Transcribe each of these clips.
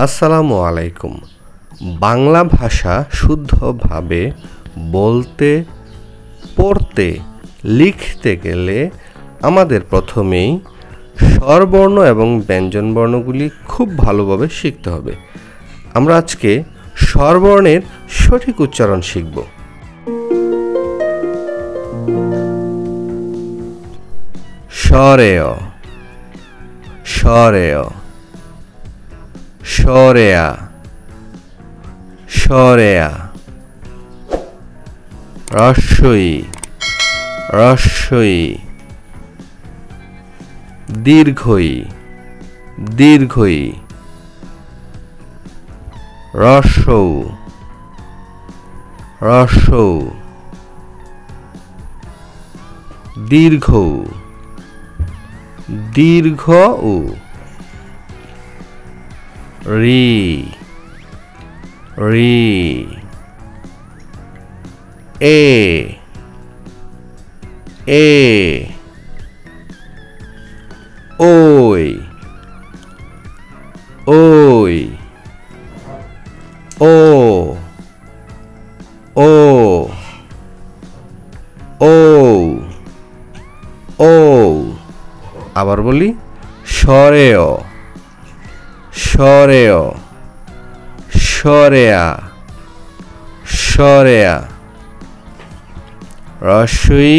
আসসালামু আলাইকুম। বাংলা ভাষা শুদ্ধভাবে বলতে, পড়তে, লিখতে গেলে আমাদের প্রথমেই স্বরবর্ণ এবং ব্যঞ্জনবর্ণগুলি খুব ভালোভাবে শিখতে হবে। আমরা আজকে স্বরবর্ণের সঠিক উচ্চারণ শিখব। স্বরেয়, স্বরেয়, স্বরেয়া, স্বরেয়া, রস্বই, রস্বই, দীর্ঘই, দীর্ঘই, রস্বৌ, রস্বৌ, দীর্ঘৌ, দীর্ঘউ, রি, রি, এ, এ, ওই, ওই, ও, ও, ও, ও। আবার বলি, স্বরেয়, স্বরেয়, স্বরেয়া, স্বরেয়া, রস্বই,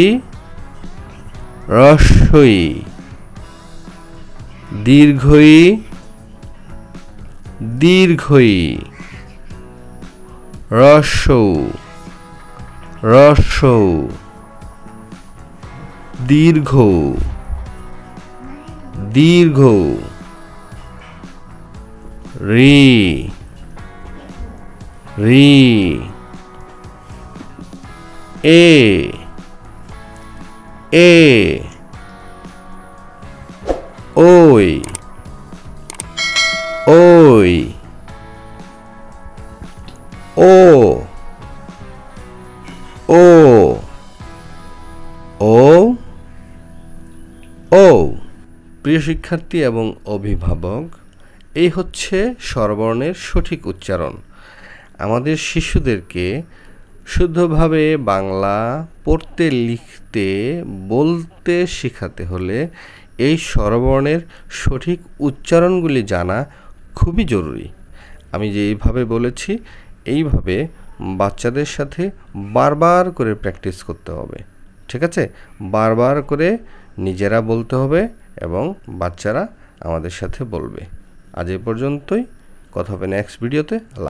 রস্বই, দীর্ঘই, দীর্ঘই, রস্বৌ, রস্বৌ, দীর্ঘৌ, দীর্ঘৌ, রি, রি, এ, এ, ওই, ওই, ও, ও, ও, ও। প্রিয় শিক্ষার্থী এবং অভিভাবক, এই হচ্ছে স্বরবর্ণের সঠিক উচ্চারণ। আমাদের শিশুদেরকে শুদ্ধভাবে বাংলা পড়তে, লিখতে, বলতে শেখাতে হলে এই স্বরবর্ণের সঠিক উচ্চারণগুলি জানা খুবই জরুরি। আমি যেইভাবে বলেছি এইভাবে বাচ্চাদের সাথে বারবার করে প্র্যাকটিস করতে হবে। ঠিক আছে? বারবার করে নিজেরা বলতে হবে এবং বাচ্চারা আমাদের সাথে বলবে। আজ এ পর্যন্তই, কথা হবে নেক্সট ভিডিওতে।